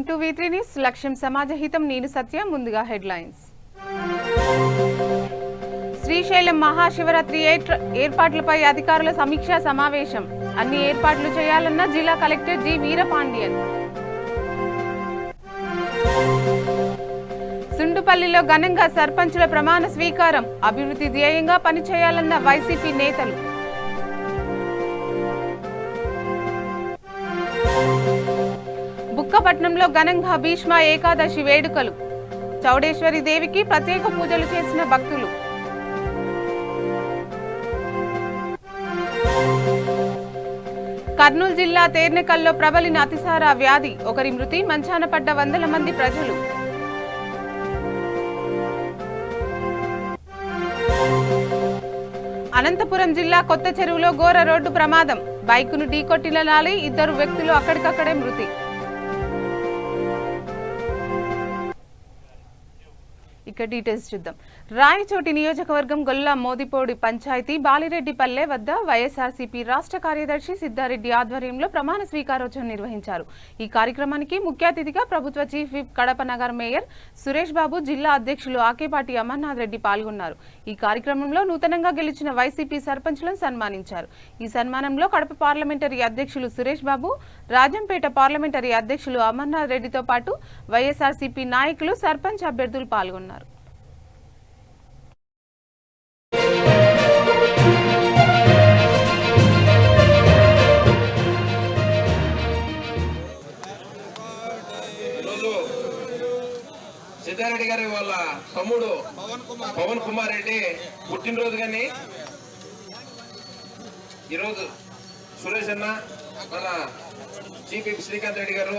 Welcome to V3 news. లక్ష్యం సమాజహితం. నేను సత్య. ముందుగా హెడ్లైన్స్. శ్రీశైలం మహాశివరాత్రి ఏర్పాట్లపై అధికారుల సమీక్షా సమావేశం. అన్ని ఏర్పాట్లు చేయాలన్న జిల్లా కలెక్టర్ జి వీరపాండియన్. సుండుపల్లిలో ఘనంగా సర్పంచుల ప్రమాణ స్వీకారం. అభివృద్ధి ధ్యేయంగా పనిచేయాలన్న వైసీపీ నేతలు. బుక్కపట్నంలో ఘనంగా భీష్మ ఏకాదశి వేడుకలు. చౌడేశ్వరి దేవికి ప్రత్యేక పూజలు చేసిన భక్తులు. కర్నూలు జిల్లా తేర్నెకల్లో ప్రబలిన అతిసార వ్యాధి. ఒకరి మృతి. మంచాన పడ్డ వందల మంది ప్రజలు. అనంతపురం జిల్లా కొత్త చెరువులో ఘోర రోడ్డు ప్రమాదం. బైకును ఢీకొట్టిన లారీ. 2 వ్యక్తులు అక్కడికక్కడే మృతి. ఇక డీటెయిల్స్ చూద్దాం. రాయచోటి నియోజకవర్గం గొల్ల మోదిపోడి పంచాయతీ బాలిరెడ్డిపల్లె వద్ద వైఎస్ఆర్సీపీ రాష్ట్ర కార్యదర్శి సిద్ధారెడ్డి ఆధ్వర్యంలో ప్రమాణ స్వీకారోత్సవం నిర్వహించారు. ఈ కార్యక్రమానికి ముఖ్య అతిథిగా ప్రభుత్వ chief whip Kadapa Nagar mayor Suresh Babu, జిల్లా అధ్యక్షులు ఆకేపాటి అమర్నాథ్ రెడ్డి పాల్గొన్నారు. ఈ కార్యక్రమంలో నూతనంగా గెలిచిన వైసీపీ సర్పంచ్లను సన్మానించారు. ఈ సన్మానంలో కడప పార్లమెంటరీ అధ్యక్షులు సురేష్ బాబు, రాజంపేట పార్లమెంటరీ అధ్యక్షులు అమర్నాథ్ రెడ్డితో పాటు వైఎస్ఆర్సీపీ నాయకులు, సర్పంచ్ అభ్యర్థులు పాల్గొన్నారు. సిద్ధారెడ్డి గారి వాళ్ళ తమ్ముడు పవన్ కుమార్ రెడ్డి పుట్టినరోజు. కానీ ఈరోజు సురేష్ అన్న, మన చీఫ్ విప్ శ్రీకాంత్ రెడ్డి గారు,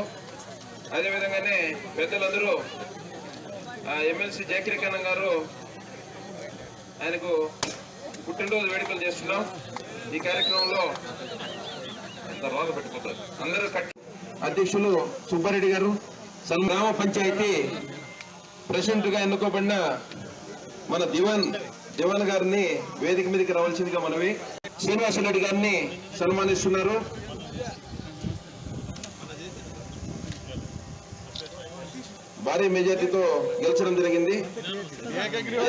అదేవిధంగానే పెద్దలందరూ ఎమ్మెల్సీ జయకిరి కన్నం గారు ఆయనకు పుట్టినరోజు వేడుకలు చేస్తున్నాం. ఈ కార్యక్రమంలో పెట్టుకుంటారు అందరూ. అధ్యక్షులు సుబ్బారెడ్డి గారు, గ్రామ పంచాయతీ ప్రెసిడెంట్ గా ఎన్నుకోబడిన మన దివాన్ గారిని వేదిక మీదకి రావాల్సిందిగా మనవి. శ్రీనివాసరెడ్డి గారిని సన్మానిస్తున్నారు. భారీ మెజార్టీతో గెలిచడం జరిగింది.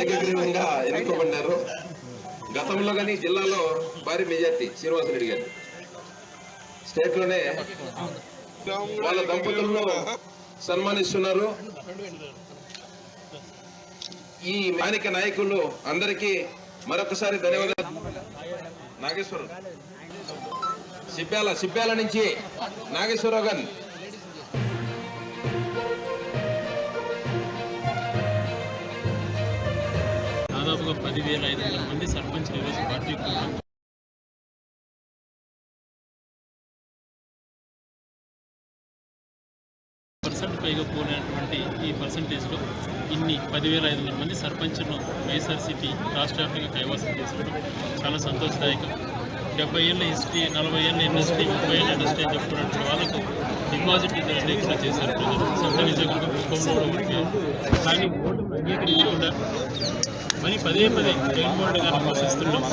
ఏకగ్రీవంగా ఎన్నుకోబడ్డారు. గతంలో కానీ జిల్లాలో భారీ మెజార్టీ శ్రీనివాసరెడ్డి గారు. స్టేట్ లోనే వాళ్ళ దంపతులను సన్మానిస్తున్నారు. ఈ స్థానిక నాయకులు అందరికీ మరొకసారి ధన్యవాదాలు. నాగేశ్వరరావు సిబ్బ్యాల నుంచి నాగేశ్వరరావు గారు. దాదాపుగా 10,500 మంది సర్పంచ్లు ఈరోజు పార్టీ పైగా పోయినటువంటి ఈ పర్సంటేజ్లో ఇన్ని 10,500 మంది సర్పంచ్ను వైఎస్ఆర్సీపీ రాష్ట్ర వ్యాప్తంగా కైవసం చేసుకోవడం చాలా సంతోషదాయకం. 70 ఏళ్ళ హిస్టరీ, 40 ఏళ్ళ ఇండస్ట్రీ, 30 ఏళ్ళ ఇండస్ట్రీ అని చెప్పుకున్నట్టు వాళ్ళకు డిపాజిట్ లేకుండా చేశారు ప్రజలు. సొంత నిజంగా పుష్పంలో కానీ ఓటు అంగీకరించకుండా మరి పదే జగన్మోహన్ గారిని విమర్శిస్తుండడం,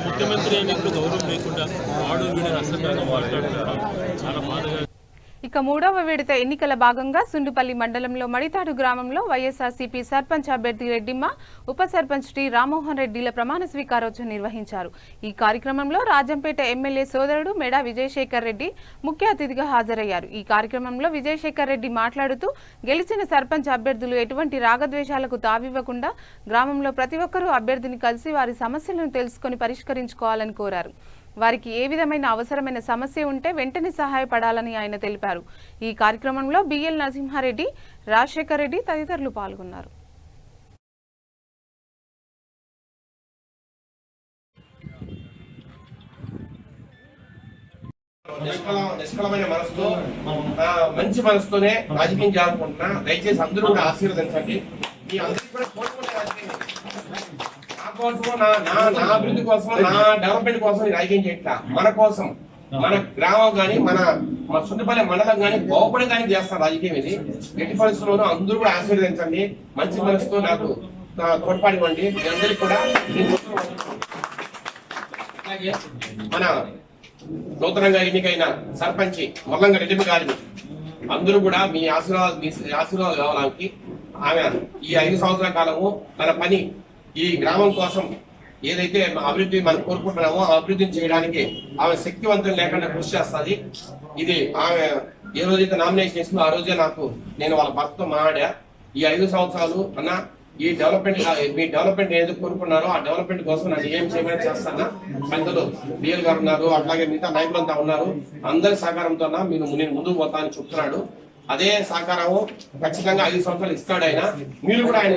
ముఖ్యమంత్రి ఎన్నికలు గౌరవం లేకుండా వాడు వీడిని అసభ్యంగా మాట్లాడుతుండడం చాలా బాధగా. ఇక 3వ విడత ఎన్నికల భాగంగా సుండుపల్లి మండలంలో మడితాడు గ్రామంలో వైఎస్ఆర్సీపీ సర్పంచ్ అభ్యర్థి రెడ్డిమ్మ, ఉప సర్పంచ్ టి రామ్మోహన్ రెడ్డిల ప్రమాణ స్వీకారోత్సవం నిర్వహించారు. ఈ కార్యక్రమంలో రాజంపేట ఎమ్మెల్యే సోదరుడు మెడా విజయశేఖర్ రెడ్డి ముఖ్య అతిథిగా హాజరయ్యారు. ఈ కార్యక్రమంలో విజయశేఖర్ రెడ్డి మాట్లాడుతూ గెలిచిన సర్పంచ్ అభ్యర్థులు ఎటువంటి రాగద్వేషాలకు తావివ్వకుండా గ్రామంలో ప్రతి ఒక్కరూ అభ్యర్థిని కలిసి వారి సమస్యలను తెలుసుకుని పరిష్కరించుకోవాలని కోరారు. వారికి ఏ విధమైన అవసరమైన సమస్య ఉంటే వెంటనే సహాయపడాలని ఆయన తెలిపారు. ఈ కార్యక్రమంలో బిఎల్ నరసింహారెడ్డి, రాజశేఖర్ రెడ్డి తదితరులు పాల్గొన్నారు. నిష్కలమైన మనసుతో, మంచి మనసుతోనే రాజకీయం చేయాలనుకుంటున్నా. దయచేసి అందరూ కూడా ఆశీర్వదించండి. మీ అందరికీ కూడా కోరుకునే రాజకీయం కోసం, నా అభివృద్ధి కోసం, నా డెవలప్మెంట్ కోసం రాజకీయం చేయట్లా. మన కోసం, మన గ్రామం కానీ, మన సుండుపల్లి మండలం కానీ బాగుపడడానికి చేస్తాను రాజకీయం. ఇది ఎట్టి పరిస్థితుల్లోనూ అందరూ కూడా ఆశీర్వదించండి. మంచి మనసుతో నాకు తోడ్పాడివ్వండి. మీ అందరికీ కూడా మన నూతనంగా ఎన్నికైన సర్పంచ్ మొల్లంగ రెడ్డి గారిని అందరూ కూడా మీ ఆశీర్వాదాలు కావడానికి ఆమె ఈ 5 సంవత్సరాల కాలము తన పని ఈ గ్రామం కోసం ఏదైతే అభివృద్ధి మనం కోరుకుంటున్నామో ఆ అభివృద్ధిని చేయడానికి ఆమె శక్తివంతం లేకుండా కృషి చేస్తుంది. ఇది ఆమె ఏ రోజైతే నామినేషన్ చేసిందో ఆ రోజే నేను వాళ్ళ భర్తతో మాట్లాడా. ఈ 5 సంవత్సరాలు అన్న ఈ డెవలప్మెంట్ మీ డెవలప్మెంట్ ఏదో కోరుకున్నారో ఆ డెవలప్మెంట్ కోసం నన్ను ఏం చేయమని చేస్తానా. పెద్దలు డిఎల్ గారు ఉన్నారు, అట్లాగే మిగతా నాయకులంతా ఉన్నారు. అందరి సహకారంతో నేను ముందుకు పోతా అని చెప్తున్నాడు. అదే సహకారము ఖచ్చితంగా 5 సంవత్సరాలు ఇస్తాడు ఆయన. మీరు కూడా ఆయన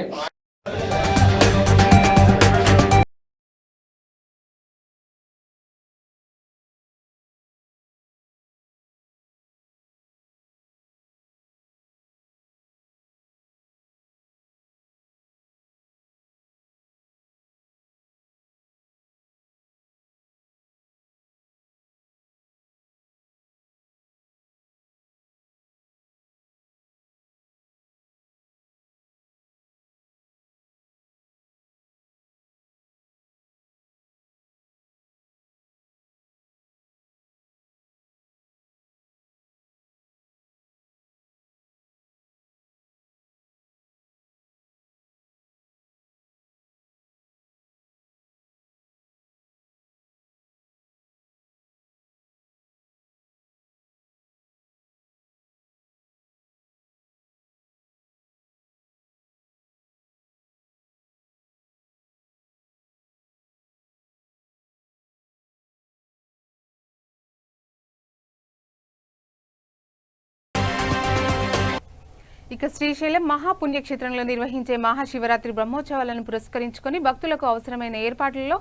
ఇక శ్రీశైలం మహాపుణ్యక్షేత్రంలో నిర్వహించే మహాశివరాత్రి బ్రహ్మోత్సవాలను పురస్కరించుకొని భక్తులకు అవసరమైన ఏర్పాట్లలో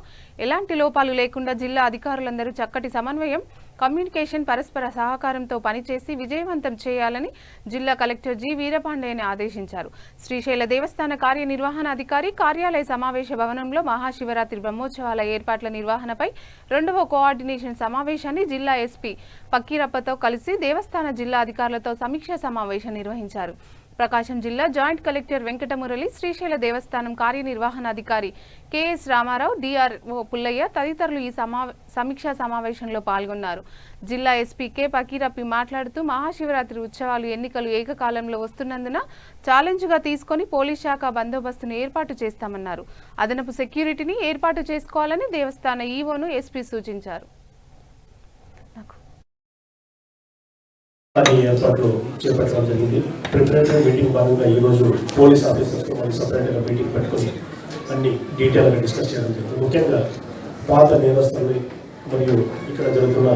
ఎలాంటి లోపాలు లేకుండా జిల్లా అధికారులందరూ చక్కటి సమన్వయం, కమ్యూనికేషన్, పరస్పర సహకారంతో పనిచేసి విజయవంతం చేయాలని జిల్లా కలెక్టర్ జి వీరపాండేని ఆదేశించారు. శ్రీశైల దేవస్థాన కార్యనిర్వహణాధికారి కార్యాలయ సమావేశ భవనంలో మహాశివరాత్రి బ్రహ్మోత్సవాల ఏర్పాట్ల నిర్వహణపై 2వ కోఆర్డినేషన్ సమావేశాన్ని జిల్లా ఎస్పీ పక్కీరప్పతో కలిసి దేవస్థాన జిల్లా అధికారులతో సమీక్షా సమావేశం నిర్వహించారు. ప్రకాశం జిల్లా జాయింట్ కలెక్టర్ వెంకటమురళి, శ్రీశైల దేవస్థానం కార్యనిర్వహణాధికారి కెఎస్ రామారావు, డిఆర్ఓ పుల్లయ్య తదితరులు ఈ సమీక్షా సమావేశంలో పాల్గొన్నారు. జిల్లా ఎస్పీ కె పకీరప్పి మాట్లాడుతూ మహాశివరాత్రి ఉత్సవాలు, ఎన్నికలు ఏకకాలంలో వస్తున్నందున ఛాలెంజ్గా తీసుకొని పోలీస్ శాఖ బందోబస్తును ఏర్పాటు చేస్తామన్నారు. అదనపు సెక్యూరిటీని ఏర్పాటు చేసుకోవాలని దేవస్థాన ఈవోను ఎస్పీ సూచించారు. ఏర్పాట్లు చేపట్టడం జరిగింది. ప్రిపరేటరీ మీటింగ్ భాగంగా ఈరోజు పోలీస్ ఆఫీసర్స్తో మనం సపరేట్గా మీటింగ్ పెట్టుకుని అన్ని డీటెయిల్గా డిస్కస్ చేయడం జరిగింది. ముఖ్యంగా పాత నేరస్తుల్ని మరియు ఇక్కడ జరుగుతున్న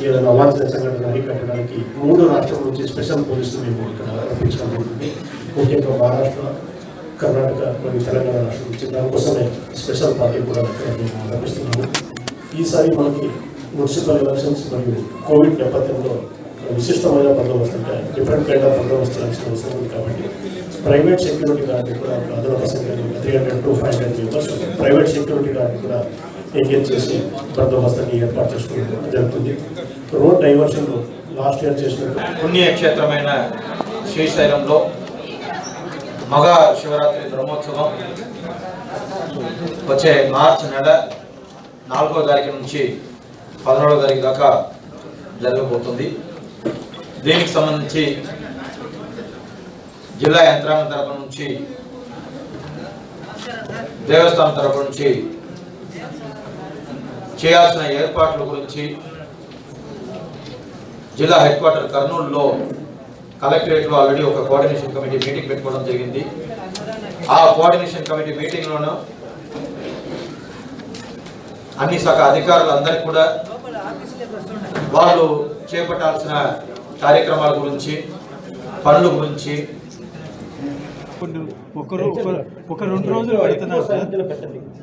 ఏదైనా అవాంఛనీయ సంఘటన అరికట్టడానికి 3 రాష్ట్రాల నుంచి స్పెషల్ పోలీసులు మేము ఇక్కడ రప్పించడం జరిగింది. ముఖ్యంగా మహారాష్ట్ర, కర్ణాటక మరియు తెలంగాణ రాష్ట్రం నుంచి దానికోసమే స్పెషల్ పార్టీ కూడా మేము రప్పిస్తున్నాము. ఈసారి మనకి మున్సిపల్ ఎలక్షన్స్ మరియు కోవిడ్ నేపథ్యంలో విశిష్టమైన బందోబస్తు అంటే డిఫరెంట్ కైండ్ ఆఫ్ బందోబస్తు అవసరం ఉంది. కాబట్టి ప్రైవేట్ సెక్యూరిటీ గార్డ్ని కూడా అదనపు సంఖ్యలో 300 to 500 మెంబర్స్ ప్రైవేట్ సెక్యూరిటీ గార్డ్ని కూడా ఎంగేజ్ చేసి బందోబస్తుని ఏర్పాటు చేసుకోవడం జరుగుతుంది. రోడ్ డైవర్షన్ లాస్ట్ ఇయర్ చేసినట్టు పుణ్యక్షేత్రమైన శ్రీశైలంలో మహా శివరాత్రి బ్రహ్మోత్సవం వచ్చే మార్చి నెల 4వ తారీఖు నుంచి 11వ తారీఖు దాకా జరగబోతుంది. దీనికి సంబంధించి జిల్లా యంత్రాంగం తరపు నుంచి, దేవస్థానం తరపు నుంచి చేయాల్సిన ఏర్పాట్ల గురించి జిల్లా హెడ్ క్వార్టర్ కర్నూలులో కలెక్టరేట్లో ఆల్రెడీ ఒక కోఆర్డినేషన్ కమిటీ మీటింగ్ పెట్టుకోవడం జరిగింది. ఆ కోఆర్డినేషన్ కమిటీ మీటింగ్లోనూ అన్ని శాఖ అధికారులందరికీ కూడా వాళ్ళు చేపట్టాల్సిన కార్యక్రమాల గురించి, పనుల గురించి ఒక 2 రోజులు పెడుతున్నారు సార్.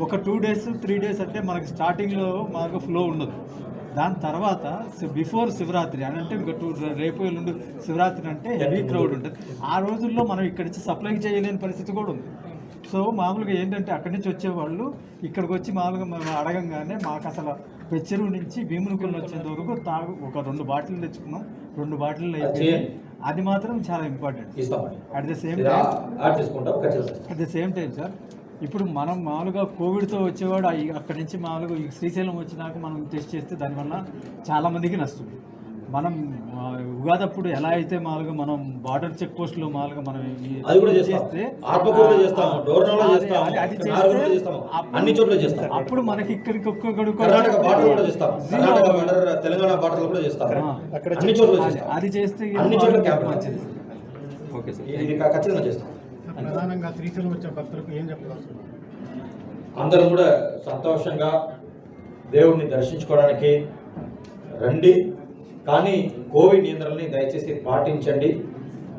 ఒక 2 days 3 days అంటే మనకి స్టార్టింగ్లో మాకు ఫ్లో ఉండదు. దాని తర్వాత బిఫోర్ శివరాత్రి అని అంటే ఇంకా రేపు ఎల్లుండి శివరాత్రి అంటే హెవీ క్రౌడ్ ఉంటుంది. ఆ రోజుల్లో మనం ఇక్కడి నుంచి సప్లై చేయలేని పరిస్థితి కూడా ఉంది. సో మామూలుగా ఏంటంటే అక్కడి నుంచి వచ్చేవాళ్ళు ఇక్కడికి వచ్చి మామూలుగా మనం అడగంగానే మాకు అసలు పెచ్చెరువు నుంచి భీమునికొండ వచ్చేంత వరకు ఒక 2 బాటిల్ తెచ్చుకున్నాం. 2 బాటిల్ అయిపోయి అది మాత్రం చాలా important. At the same time sir, ఇప్పుడు మనం మామూలుగా కోవిడ్తో వచ్చేవాడు అక్కడి నుంచి మామూలుగా శ్రీశైలం వచ్చినాక మనం టెస్ట్ చేస్తే దానివల్ల చాలామందికి నష్టం. మనం ఉగాదప్పుడు ఎలా అయితే మామూలుగా మనం బార్డర్ చెక్ పోస్ట్లో మామూలుగా మనం అది కూడా చేస్తే ఆత్మకూరులో చేస్తాము, డోర్నలో చేస్తాము, నాగర్లో చేస్తాము, అన్ని చోట్ల చేస్తాం. అప్పుడు మనకి ఇక్కడికి కర్ణాటక బార్డర్ కూడా చేస్తాం, కర్ణాటక బార్డర్, తెలంగాణ బార్డర్ కూడా చేస్తాం, అన్ని చోట్ల చేస్తాం. అది చేస్తే అన్ని చోట్ల క్యాంప్ వచ్చింది. ఓకే సార్, ఇది ఖచ్చితంగా చేస్తాం. ప్రధానంగా శ్రీశైలం వచ్చే భక్తులకు ఏం చెప్పగలుగుతున్నారు? అందరూ కూడా సంతోషంగా దేవుడిని దర్శించుకోవడానికి రండి, కానీ కోవిడ్ నియంత్రణని దయచేసి పాటించండి.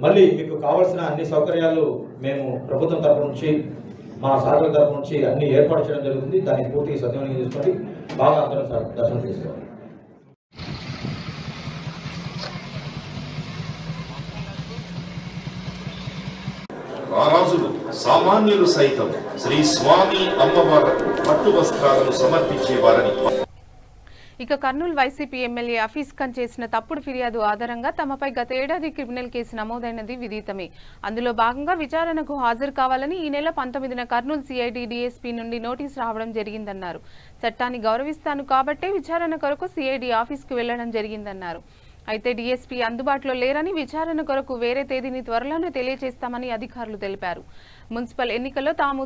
మళ్ళీ మీకు కావాల్సిన అన్ని సౌకర్యాలు మేము ప్రభుత్వం తరపు నుంచి, మా సార్ల తరపు నుంచి అన్ని ఏర్పాటు చేయడం జరుగుతుంది. దాన్ని పూర్తిగా సద్వినియోగం చేసుకొని బాగా అందరం దర్శనం చేసుకోవాలి. రారాజులు సామాన్యులు సైతం శ్రీ స్వామి అమ్మవారికి పట్టు వస్త్రాలను సమర్పించేవారని. ఇక కర్నూలు వైసీపీ ఎమ్మెల్యే హఫీజ్ ఖాన్ చేసిన తప్పుడు ఫిర్యాదు ఆధారంగా తమపై గత ఏడాది క్రిమినల్ కేసు నమోదైనది విదితమే. అందులో భాగంగా విచారణకు హాజరు కావాలని ఈ నెల 19న కర్నూలు సిఐడి డీఎస్పీ నుండి నోటీసు రావడం జరిగిందన్నారు. చట్టాన్ని గౌరవిస్తాను కాబట్టే విచారణ కొరకు సిఐడి ఆఫీస్కు వెళ్లడం జరిగిందన్నారు. అయితే డీఎస్పీ అందుబాటులో లేరని, విచారణ కొరకు వేరే తేదీని త్వరలోనే తెలియజేస్తామని అధికారులు తెలిపారు. మున్సిపల్ ఎన్నికల్లో తాము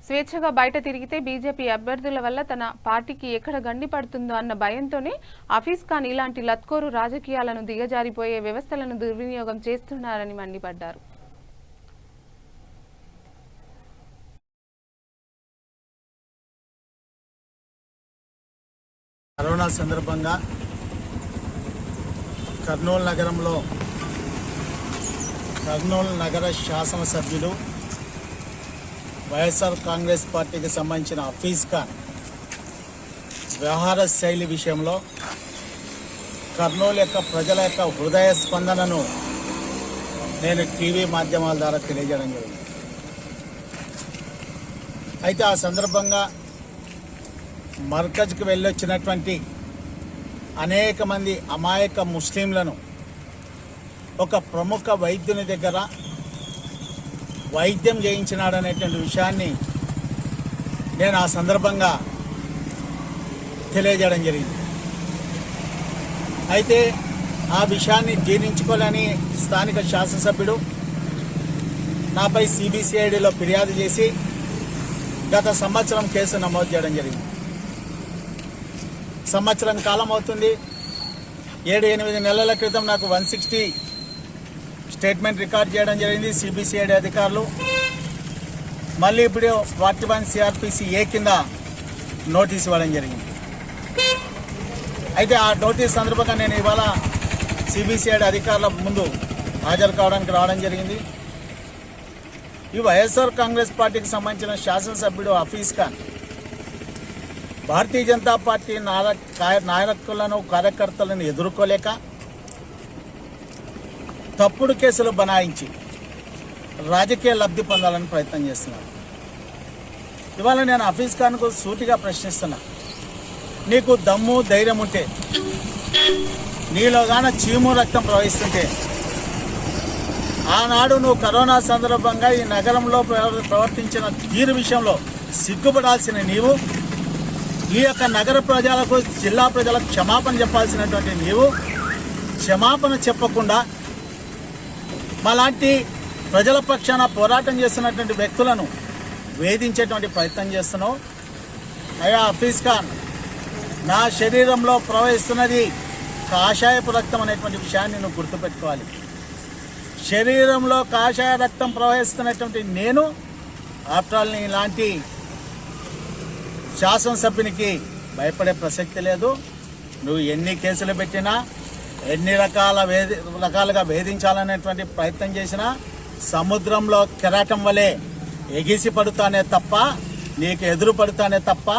స్వేచ్ఛగా బయట తిరిగితే బీజేపీ అభ్యర్థుల వల్ల తన పార్టీకి ఎక్కడ గండి పడుతుందో అన్న భయంతోనే హఫీజ్ ఖాన్ ఇలాంటి లత్కోరు రాజకీయాలను దిగజారిపోయే వ్యవస్థలను దుర్వినియోగం చేస్తున్నారని మండిపడ్డారు. కరోనా సందర్భంగా కర్నూలు నగరంలో కర్నూలు నగర శాసనసభ్యులు వైఎస్ఆర్ కాంగ్రెస్ పార్టీకి సంబంధించిన హఫీజ్ ఖాన్ వ్యవహార శైలి విషయంలో కర్నూలు యొక్క ప్రజల యొక్క హృదయ స్పందనను నేను టీవీ మాధ్యమాల ద్వారా తెలియజేయడం జరిగింది. అయితే ఆ సందర్భంగా మర్కజ్కి వెళ్ళొచ్చినటువంటి అనేక మంది అమాయక ముస్లింలను ఒక ప్రముఖ వైద్యుని దగ్గర వైద్యం చేయించినాడనేటువంటి విషయాన్ని నేను ఆ సందర్భంగా తెలియజేయడం జరిగింది. అయితే ఆ విషయాన్ని జీర్ణించుకోలేని స్థానిక శాసనసభ్యుడు నాపై సిబిసిఐడిలో ఫిర్యాదు చేసి గత సంవత్సరం కేసు నమోదు చేయడం జరిగింది. సంవత్సరం కాలం అవుతుంది. 7-8 నెలల క్రితం నాకు 160 స్టేట్మెంట్ రికార్డ్ చేయడం జరిగింది సిబిసిఐడి అధికారులు. మళ్ళీ ఇప్పుడు 41 సిఆర్పిసి ఏ కింద నోటీస్ ఇవ్వడం జరిగింది. అయితే ఆ నోటీస్ సందర్భంగా నేను ఇవాళ సిబిసిఐడి అధికారుల ముందు హాజరు కావడానికి రావడం జరిగింది. ఈ వైఎస్ఆర్ కాంగ్రెస్ పార్టీకి సంబంధించిన శాసనసభ్యుడు హఫీజ్ ఖాన్ భారతీయ జనతా పార్టీ నాయకులను కార్యకర్తలను ఎదుర్కోలేక తప్పుడు కేసులు బనాయించి రాజకీయ లబ్ధి పొందాలని ప్రయత్నం చేస్తున్నారు. ఇవాళ నేను హఫీజ్ ఖాన్కు సూటిగా ప్రశ్నిస్తున్నా, నీకు దమ్ము ధైర్యం ఉంటే, నీలోగాన చీము రక్తం ప్రవహిస్తుంటే, ఆనాడు నువ్వు కరోనా సందర్భంగా ఈ నగరంలో ప్రవర్తించిన తీరు విషయంలో సిగ్గుపడాల్సిన నీవు, ఈ యొక్క నగర ప్రజలకు, జిల్లా ప్రజలకు క్షమాపణ చెప్పాల్సినటువంటి నీవు క్షమాపణ చెప్పకుండా మాలాంటి ప్రజల పక్షాన పోరాటం చేస్తున్నటువంటి వ్యక్తులను వేధించేటువంటి ప్రయత్నం చేస్తున్నావు. అయ్యా హఫీజ్ ఖాన్, నా శరీరంలో ప్రవహిస్తున్నది కాషాయపు రక్తం అనేటువంటి విషయాన్ని నువ్వు గుర్తుపెట్టుకోవాలి. శరీరంలో కాషాయ రక్తం ప్రవహిస్తున్నటువంటి నేను ఆఫ్టర్ ఆల్ ఇలాంటి శాసనసభ్యునికి భయపడే ప్రసక్తి లేదు. నువ్వు ఎన్ని కేసులు పెట్టినా, ఎన్ని రకాలుగా వేధించాలనేటువంటి ప్రయత్నం చేసినా సముద్రంలో కెరాటం వలె ఎగిసి పడుతానే తప్ప, నీకు ఎదురు పడుతానే తప్ప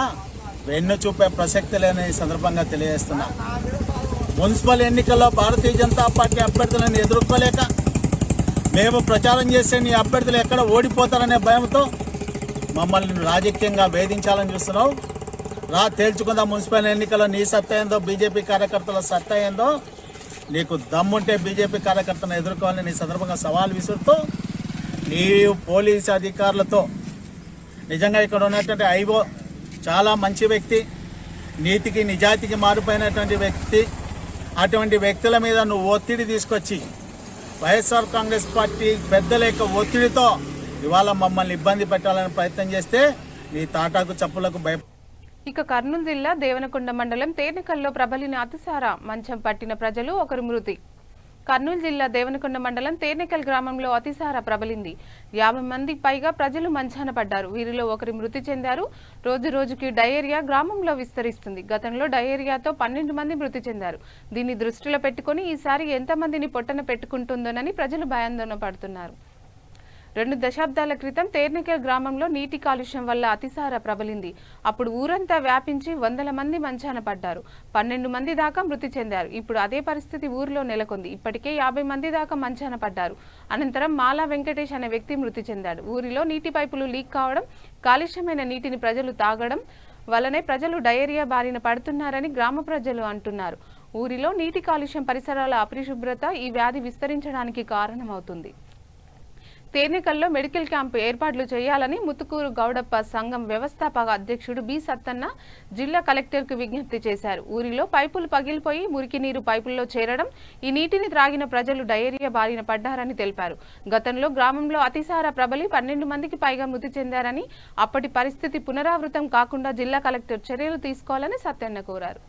వెన్ను చూపే ప్రసక్తి లేని సందర్భంగా తెలియజేస్తున్నా. మున్సిపల్ ఎన్నికల్లో భారతీయ జనతా పార్టీ అభ్యర్థులను ఎదుర్కోలేక మేము ప్రచారం చేసే నీ అభ్యర్థులు ఎక్కడ ఓడిపోతారనే భయంతో మమ్మల్ని రాజకీయంగా వేధించాలని చూస్తున్నావు. తేల్చుకుందాం మున్సిపల్ ఎన్నికల్లో నీ సత్తా ఏందో, బీజేపీ కార్యకర్తల సత్తా ఏందో. నీకు దమ్ముంటే బీజేపీ కార్యకర్తలను ఎదుర్కోవాలని నీ సందర్భంగా సవాల్ విసురుతూ, నీవు పోలీసు అధికారులతో, నిజంగా ఇక్కడ ఉన్నటువంటి ఐఓ చాలా మంచి వ్యక్తి, నీతికి నిజాయితీకి మారిపోయినటువంటి వ్యక్తి, అటువంటి వ్యక్తుల మీద నువ్వు ఒత్తిడి తీసుకొచ్చి వైఎస్ఆర్ కాంగ్రెస్ పార్టీ పెద్దల యొక్క ఒత్తిడితో ఇవాళ మమ్మల్ని ఇబ్బంది పెట్టాలని ప్రయత్నం చేస్తే నీ తాటాకు చప్పులకు ఇక కర్నూలు జిల్లా దేవనకొండ మండలం తేనెకల్లో ప్రబలిన అతిసార మంచం పట్టిన ప్రజలు ఒకరు మృతి. కర్నూలు జిల్లా దేవనకొండ మండలం తేనెకల్ గ్రామంలో అతిసార ప్రబలింది. 50 మందికి పైగా ప్రజలు మంచాన పడ్డారు. వీరిలో ఒకరు మృతి చెందారు. రోజు రోజుకి డయేరియా గ్రామంలో విస్తరిస్తుంది. గతంలో డయేరియాతో 12 మంది మృతి చెందారు. దీన్ని దృష్టిలో పెట్టుకుని ఈసారి ఎంతమందిని పొట్టన పెట్టుకుంటుందోనని ప్రజలు భయాందోళన పడుతున్నారు. 2 దశాబ్దాల క్రితం తేర్నికల్ గ్రామంలో నీటి కాలుష్యం వల్ల అతిసార ప్రబలింది. అప్పుడు ఊరంతా వ్యాపించి 100 మంది మంచాన పడ్డారు. 12 మంది దాకా మృతి చెందారు. ఇప్పుడు అదే పరిస్థితి ఊరిలో నెలకొంది. ఇప్పటికే 50 మంది దాకా మంచాన పడ్డారు. అనంతరం మాలా వెంకటేష్ అనే వ్యక్తి మృతి చెందాడు. ఊరిలో నీటి పైపులు లీక్ కావడం, కాలుష్యమైన నీటిని ప్రజలు తాగడం వల్లనే ప్రజలు డయేరియా బారిన పడుతున్నారని గ్రామ ప్రజలు అంటున్నారు. ఊరిలో నీటి కాలుష్యం, పరిసరాల అపరిశుభ్రత ఈ వ్యాధి విస్తరించడానికి కారణమవుతుంది. తేనెకల్లో మెడికల్ క్యాంపు ఏర్పాట్లు చేయాలని ముత్తుకూరు గౌడప్ప సంఘం వ్యవస్థాపక అధ్యక్షుడు బి సత్తన్న జిల్లా కలెక్టర్కు విజ్ఞప్తి చేశారు. ఊరిలో పైపులు పగిలిపోయి మురికి నీరు పైపుల్లో చేరడం, ఈ నీటిని త్రాగిన ప్రజలు డయేరియా బారిన పడ్డారని తెలిపారు. గతంలో గ్రామంలో అతిసార ప్రబలి 12 మందికి పైగా మృతి చెందారని, అప్పటి పరిస్థితి పునరావృతం కాకుండా జిల్లా కలెక్టర్ చర్యలు తీసుకోవాలని సత్తన్న కోరారు.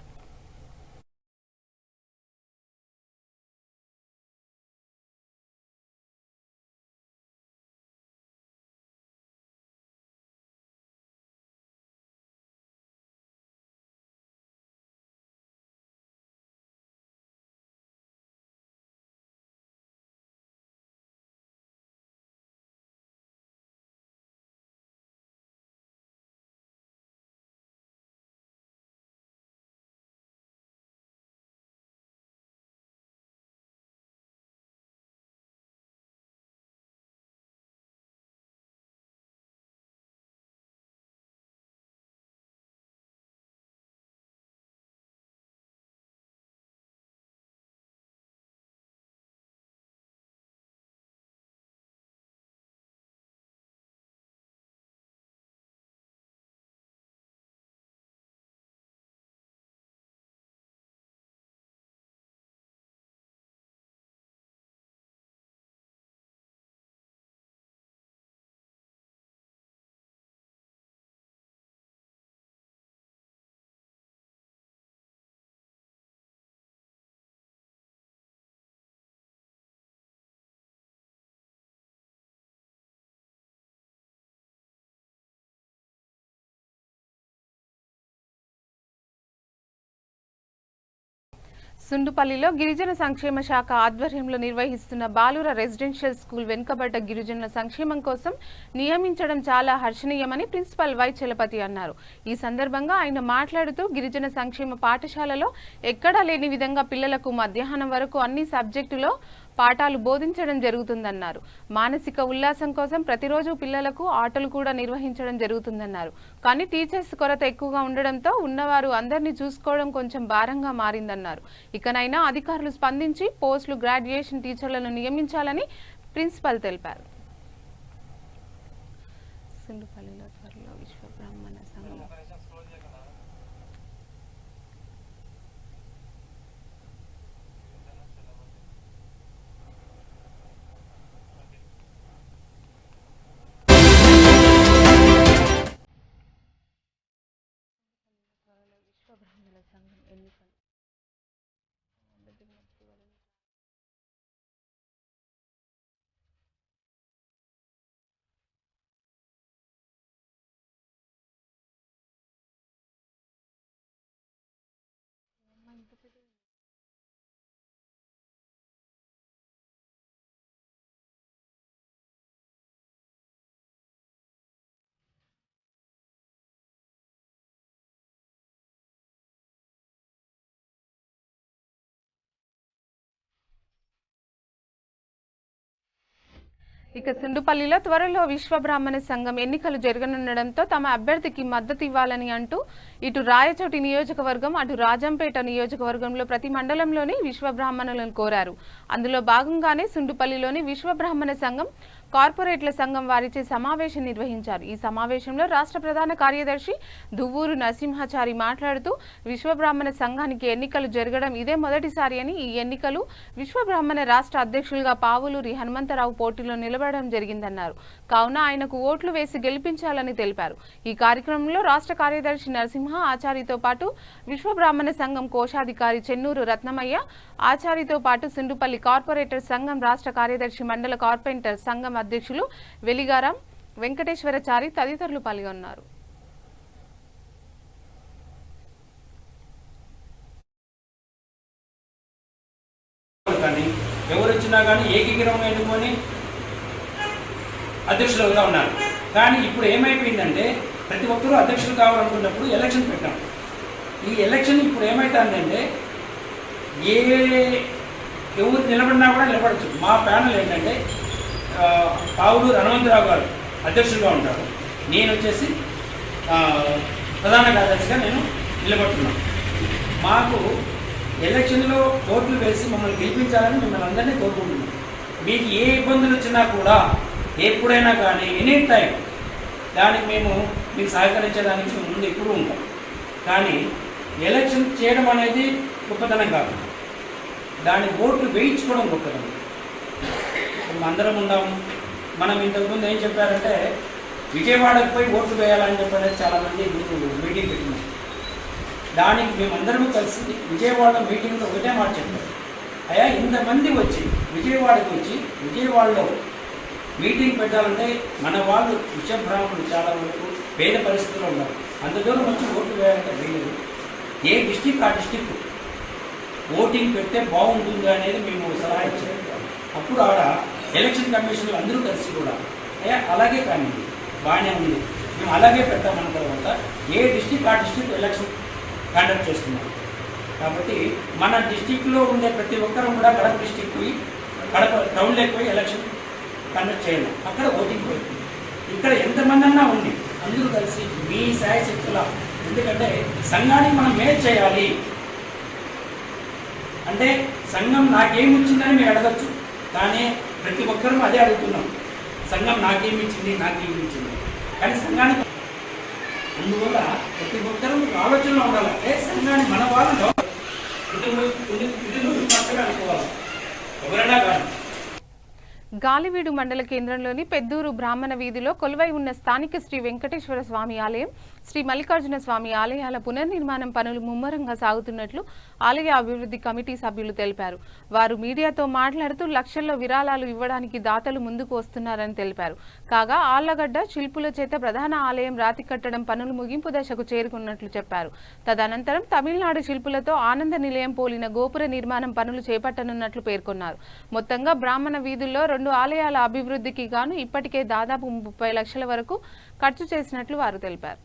సుండుపల్లిలో గిరిజన సంక్షేమ శాఖ ఆధ్వర్యంలో నిర్వహిస్తున్న బాలుర రెసిడెన్షియల్ స్కూల్ వెనుకబడ్డ గిరిజనుల సంక్షేమం కోసం నియమించడం చాలా హర్షణీయమని ప్రిన్సిపల్ వై చలపతి అన్నారు. ఈ సందర్భంగా ఆయన మాట్లాడుతూ గిరిజన సంక్షేమ పాఠశాలలో ఎక్కడా లేని విధంగా పిల్లలకు మధ్యాహ్నం వరకు అన్ని సబ్జెక్టులో పాఠాలు బోధించడం జరుగుతుందన్నారు. మానసిక ఉల్లాసం కోసం ప్రతిరోజు పిల్లలకు ఆటలు కూడా నిర్వహించడం జరుగుతుందన్నారు. కానీ టీచర్స్ కొరత ఎక్కువగా ఉండడంతో ఉన్నవారు అందరినీ చూసుకోవడం కొంచెం భారంగా మారిందన్నారు. ఇకనైనా అధికారులు స్పందించి పోస్టులు గ్రాడ్యుయేషన్ టీచర్లను నియమించాలని ప్రిన్సిపల్ తెలిపారు. సుండుపల్లిలో త్వరలో విశ్వ బ్రాహ్మణ సంఘం ఎన్నికలు ఇక సుండుపల్లిలో త్వరలో విశ్వ బ్రాహ్మణ సంఘం ఎన్నికలు జరగనుండడంతో తమ అభ్యర్థికి మద్దతు ఇవ్వాలని అంటూ ఇటు రాయచోటి నియోజకవర్గం, అటు రాజంపేట నియోజకవర్గంలో ప్రతి మండలంలోని విశ్వ బ్రాహ్మణులను కోరారు. అందులో భాగంగానే సుండుపల్లిలోని విశ్వ బ్రాహ్మణ సంఘం కార్పొరేట్ల సంఘం వారిచే సమావేశం నిర్వహించారు. ఈ సమావేశంలో రాష్ట్ర ప్రధాన కార్యదర్శి దువ్వూరు నరసింహాచారి మాట్లాడుతూ విశ్వబ్రాహ్మణ సంఘానికి ఎన్నికలు జరగడం ఇదే మొదటిసారి అని, ఈ ఎన్నికలు విశ్వబ్రాహ్మణ రాష్ట్ర అధ్యక్షులుగా పావులూరి హనుమంతరావు పోటీలో నిలబడడం జరిగిందన్నారు. కావున ఆయనకు ఓట్లు వేసి గెలిపించాలని తెలిపారు. ఈ కార్యక్రమంలో రాష్ట్ర కార్యదర్శి నరసింహ ఆచారితో పాటు విశ్వబ్రాహ్మణ సంఘం కోశాధికారి చెన్నూరు రత్నమయ్య ఆచారితో పాటు సుండుపల్లి కార్పొరేటర్ సంఘం రాష్ట్ర కార్యదర్శి మండల కార్పొరేటర్ సంఘం అధ్యక్షులు వెలిగారం వెంకటేశ్వరచారి తదితరులు పాల్గొన్నారు. ఎవరు వచ్చినా కానీ ఏకీకరణం ఎన్నుకొని అధ్యక్షులు అవుతా ఉన్నారు. కానీ ఇప్పుడు ఏమైపోయిందంటే ప్రతి ఒక్కరూ అధ్యక్షులు కావాలనుకున్నప్పుడు ఎలక్షన్ పెట్టాం. ఈ ఎలక్షన్ ఇప్పుడు ఏమవుతుందంటే ఎవరు నిలబడినా కూడా నిలబడచ్చు. మా ప్యానల్ ఏంటంటే పావులూరు హనుమంతరావు గారు అధ్యక్షులుగా ఉంటారు, నేను వచ్చేసి ప్రధాన కార్యదర్శిగా నేను నిలబడుతున్నాను. మాకు ఎలక్షన్లో ఓట్లు వేసి మమ్మల్ని గెలిపించాలని మిమ్మల్ని అందరినీ కోరుకుంటున్నాం. మీకు ఏ ఇబ్బందులు వచ్చినా కూడా ఎప్పుడైనా కానీ ఎనీ టైం దానికి మేము మీకు సహకరించడానికి మేము ముందు ఎప్పుడూ ఉంటాం. కానీ ఎలక్షన్ చేయడం అనేది గొప్పతనం కాదు, దాని ఓట్లు వేయించుకోవడం గొప్పతనం. అందరం ఉన్నాము. మనం ఇంతకుముందు ఏం చెప్పారంటే విజయవాడకు పోయి ఓట్లు వేయాలని చెప్పనేది చాలామంది మీటింగ్ పెట్టినాం. దానికి మేమందరము కలిసి విజయవాడ మీటింగ్లో ఒకటే మాట చెప్పారు, అయ్యా ఇంతమంది వచ్చి విజయవాడకు వచ్చి విజయవాడలో మీటింగ్ పెట్టాలంటే మన వాళ్ళు విషబ్రాహ్మణులు చాలా వరకు పేద పరిస్థితుల్లో ఉన్నారు. అంత దూరం వచ్చి ఓట్లు వేయాలంటే వేయలేదు. ఏ డిస్టిక్ ఆ డిస్టిక్ ఓటింగ్ పెడితే బాగుంటుంది అనేది మేము సలహా ఇచ్చాము. అప్పుడు ఆడ ఎలక్షన్ కమిషన్లు అందరూ కలిసి కూడా అయ్యా అలాగే కానీ బాగానే ఉంది, మేము అలాగే పెడతామన్న తర్వాత ఏ డిస్టిక్ ఆ డిస్టిక్ ఎలక్షన్ కండక్ట్ చేస్తున్నాం. కాబట్టి మన డిస్టిక్లో ఉండే ప్రతి ఒక్కరూ కూడా కడప డిస్టిక్ పోయి కడప టౌన్లోకి పోయి ఎలక్షన్ కండక్ట్ చేయాలి. అక్కడ ఓటింగ్ పోయింది. ఇక్కడ ఎంతమంది అన్నా ఉంది, అందరూ కలిసి మీ శాయశక్తుల, ఎందుకంటే సంఘానికి మనం మేలు చేయాలి అంటే సంఘం నాకేమిచ్చిందని మీరు అడగచ్చు. కానీ ప్రతి ఒక్కరూ అదే అడుగుతున్నాం, సంఘం నాకేమిచ్చింది నాకేమిచ్చింది. కానీ సంఘానికి అందువల్ల ప్రతి ఒక్కరూ ఆలోచనలో ఉండాలంటే సంఘాన్ని మన వాళ్ళు అనుకోవాలి ఎవరైనా కానీ. గాలివీడు మండల కేంద్రంలోని పెద్దూరు బ్రాహ్మణ వీధిలో కొలువై ఉన్న స్థానిక శ్రీ వెంకటేశ్వర స్వామి ఆలయం, శ్రీ మల్లికార్జున స్వామి ఆలయాల పునర్నిర్మాణం పనులు ముమ్మరంగా సాగుతున్నట్లు ఆలయ అభివృద్ధి కమిటీ సభ్యులు తెలిపారు. వారు మీడియాతో మాట్లాడుతూ లక్షల్లో విరాళాలు ఇవ్వడానికి దాతలు ముందుకు వస్తున్నారని తెలిపారు. కాగా ఆళ్లగడ్డ శిల్పుల చేత ప్రధాన ఆలయం రాతి కట్టడం పనులు ముగింపు దశకు చేరుకున్నట్లు చెప్పారు. తదనంతరం తమిళనాడు శిల్పులతో ఆనంద నిలయం పోలిన గోపుర నిర్మాణం పనులు చేపట్టనున్నట్లు పేర్కొన్నారు. మొత్తంగా బ్రాహ్మణ వీధుల్లో 2 ఆలయాల అభివృద్ధికి గాను ఇప్పటికే దాదాపు 30 లక్షల వరకు ఖర్చు చేసినట్లు వారు తెలిపారు.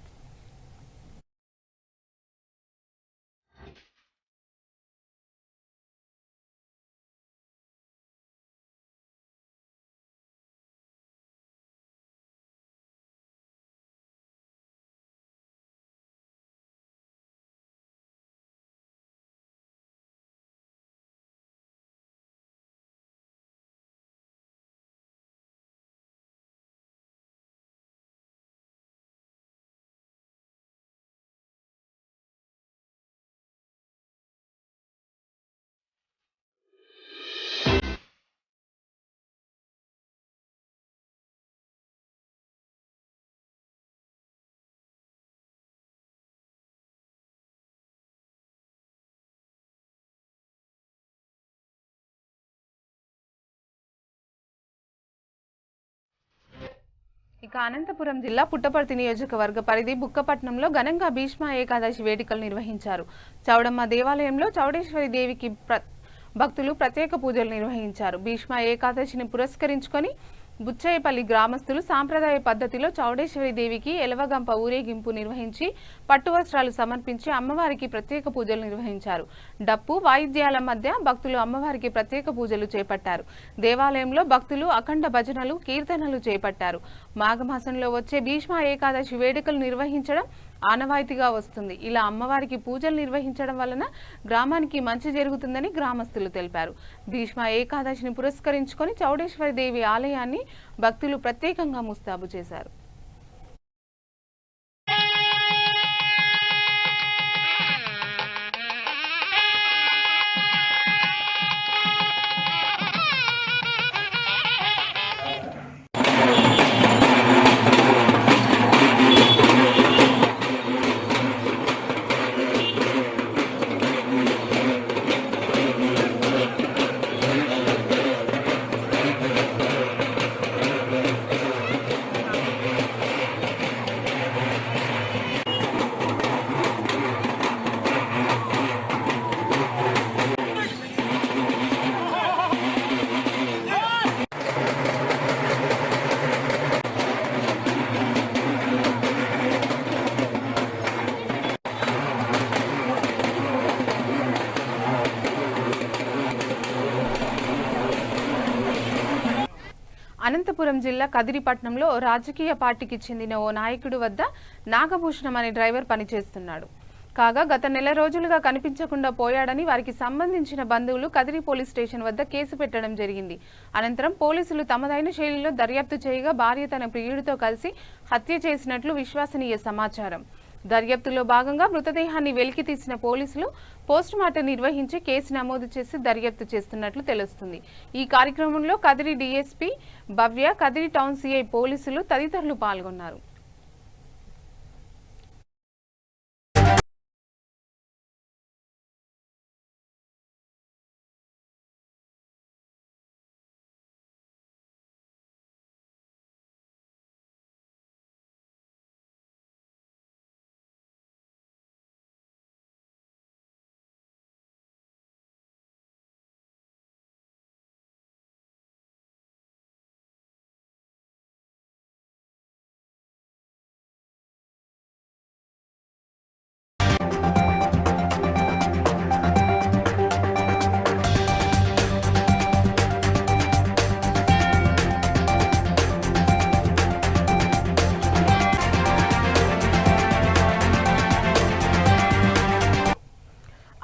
ఇక అనంతపురం జిల్లా పుట్టపర్తి నియోజకవర్గ పరిధి బుక్కపట్నంలో ఘనంగా భీష్మ ఏకాదశి వేడుకలు నిర్వహించారు. చౌడమ్మ దేవాలయంలో చౌడేశ్వరి దేవికి భక్తులు ప్రత్యేక పూజలు నిర్వహించారు. భీష్మ ఏకాదశిని పురస్కరించుకొని బుచ్చయ్యపల్లి గ్రామస్తులు సాంప్రదాయ పద్ధతిలో చౌడేశ్వరి దేవికి ఎలవగంప ఊరేగింపు నిర్వహించి పట్టు వస్త్రాలు సమర్పించి అమ్మవారికి ప్రత్యేక పూజలు నిర్వహించారు. డప్పు వాయిద్యాల మధ్య భక్తులు అమ్మవారికి ప్రత్యేక పూజలు చేపట్టారు. దేవాలయంలో భక్తులు అఖండ భజనలు కీర్తనలు చేపట్టారు. మాఘమాసంలో వచ్చే భీష్మ ఏకాదశి వేడుకలు నిర్వహించడం ఆనవాయితీగా వస్తుంది. ఇలా అమ్మవారికి పూజలు నిర్వహించడం వలన గ్రామానికి మంచి జరుగుతుందని గ్రామస్తులు తెలిపారు. భీష్మ ఏకాదశిని పురస్కరించుకొని చౌడేశ్వరి దేవి ఆలయాన్ని భక్తులు ప్రత్యేకంగా ముస్తాబు చేశారు. అనంతపురం జిల్లా కదిరిపట్నంలో రాజకీయ పార్టీకి చెందిన ఓ నాయకుడు వద్ద నాగభూషణం అనే డ్రైవర్ పనిచేస్తున్నాడు. కాగా గత నెల రోజులుగా కనిపించకుండా పోయాడని వారికి సంబంధించిన బంధువులు కదిరి పోలీస్ స్టేషన్ వద్ద కేసు పెట్టడం జరిగింది. అనంతరం పోలీసులు తమదైన శైలిలో దర్యాప్తు చేయగా భార్య తన ప్రియుడితో కలిసి హత్య చేసినట్లు విశ్వసనీయ సమాచారం. దర్యాప్తులో భాగంగా మృతదేహాన్ని వెలికి తీసిన పోలీసులు పోస్టుమార్టం నిర్వహించి కేసు నమోదు చేసి దర్యాప్తు చేస్తున్నట్లు తెలుస్తుంది. ఈ కార్యక్రమంలో కదిరి డీఎస్పీ భవ్య, కదిరి టౌన్ సిఐ పోలీసులు తదితరులు పాల్గొన్నారు.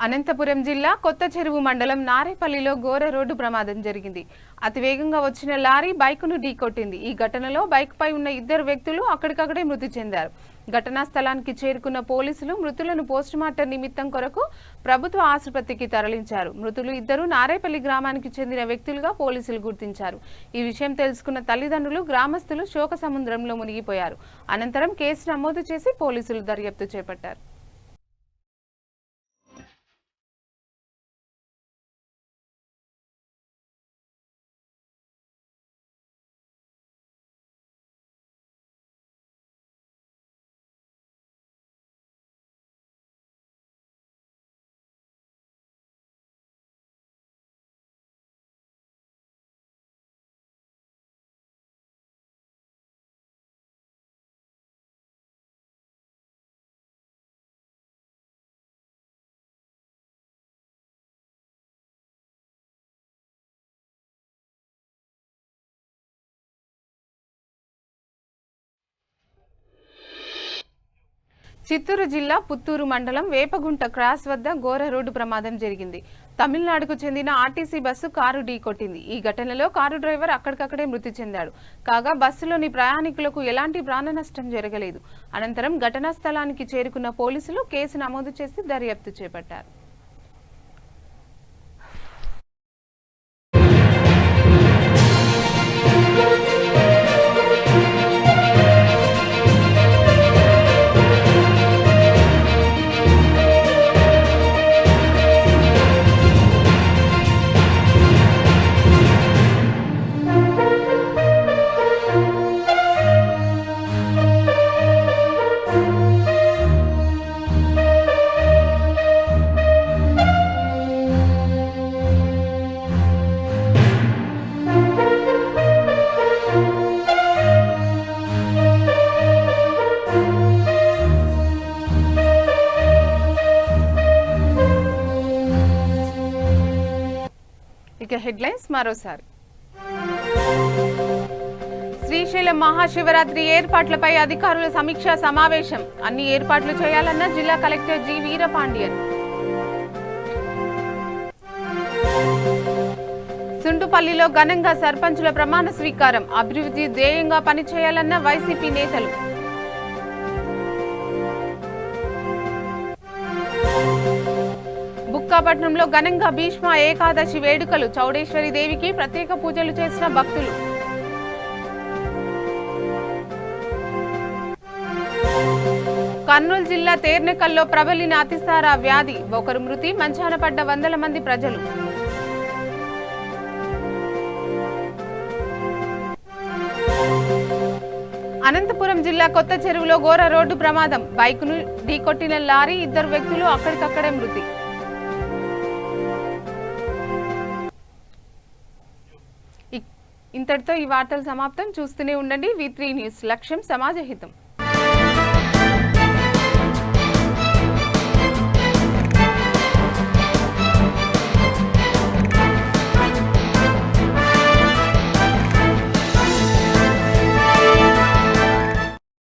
అనంతపురం జిల్లా కొత్త చెరువు మండలం నారేపల్లిలో ఘోర రోడ్డు ప్రమాదం జరిగింది. అతివేగంగా వచ్చిన లారీ బైకును ఢీకొట్టింది. ఈ ఘటనలో బైక్ పై ఉన్న ఇద్దరు వ్యక్తులు అక్కడికక్కడే మృతి చెందారు. ఘటనా స్థలానికి చేరుకున్న పోలీసులు మృతులను పోస్టుమార్టం నిమిత్తం కొరకు ప్రభుత్వ ఆసుపత్రికి తరలించారు. మృతులు ఇద్దరు నారేపల్లి గ్రామానికి చెందిన వ్యక్తులుగా పోలీసులు గుర్తించారు. ఈ విషయం తెలుసుకున్న తల్లిదండ్రులు, గ్రామస్తులు శోక సముద్రంలో మునిగిపోయారు. అనంతరం కేసు నమోదు చేసి పోలీసులు దర్యాప్తు చేపట్టారు. చిత్తూరు జిల్లా పుత్తూరు మండలం వేపగుంట క్రాస్ వద్ద ఘోర రోడ్డు ప్రమాదం జరిగింది. తమిళనాడుకు చెందిన ఆర్టీసీ బస్సు కారు ఢీకొట్టింది. ఈ ఘటనలో కారు డ్రైవర్ అక్కడికక్కడే మృతి చెందాడు. కాగా బస్సులోని ప్రయాణికులకు ఎలాంటి ప్రాణ నష్టం జరగలేదు. అనంతరం ఘటనా స్థలానికి చేరుకున్న పోలీసులు కేసు నమోదు చేసి దర్యాప్తు చేపట్టారు. ఇక హెడ్లైన్స్ మరోసారి. శ్రీశైలం మహాశివరాత్రి ఏర్పాట్లపై అధికారుల సమీక్షా సమావేశం. అన్ని ఏర్పాట్లు చేయాలన్న జిల్లా కలెక్టర్ జి వీరపాండియన్. సుండుపల్లిలో ఘనంగా సర్పంచుల ప్రమాణ స్వీకారం. అభివృద్ధి ధ్యేయంగా పనిచేయాలన్న వైసీపీ నేతలు. బుక్కాపట్నంలో ఘనంగా భీష్మ ఏకాదశి వేడుకలు. చౌడేశ్వరి దేవికి ప్రత్యేక పూజలు చేసిన భక్తులు. కర్నూలు జిల్లా తేర్నెకల్లో ప్రబలిన అతిసార వ్యాధి. ఒకరు మృతి, మంచాన పడ్డ వందల మంది ప్రజలు. అనంతపురం జిల్లా కొత్త చెరువులో ఘోర రోడ్డు ప్రమాదం. బైకును ఢీకొట్టిన లారీ, 2 వ్యక్తులు అక్కడికక్కడే మృతి. ఇంతటితో ఈ వార్తలు సమాప్తం. చూస్తూనే ఉండండి V3 న్యూస్. లక్ష్యం సమాజహితం.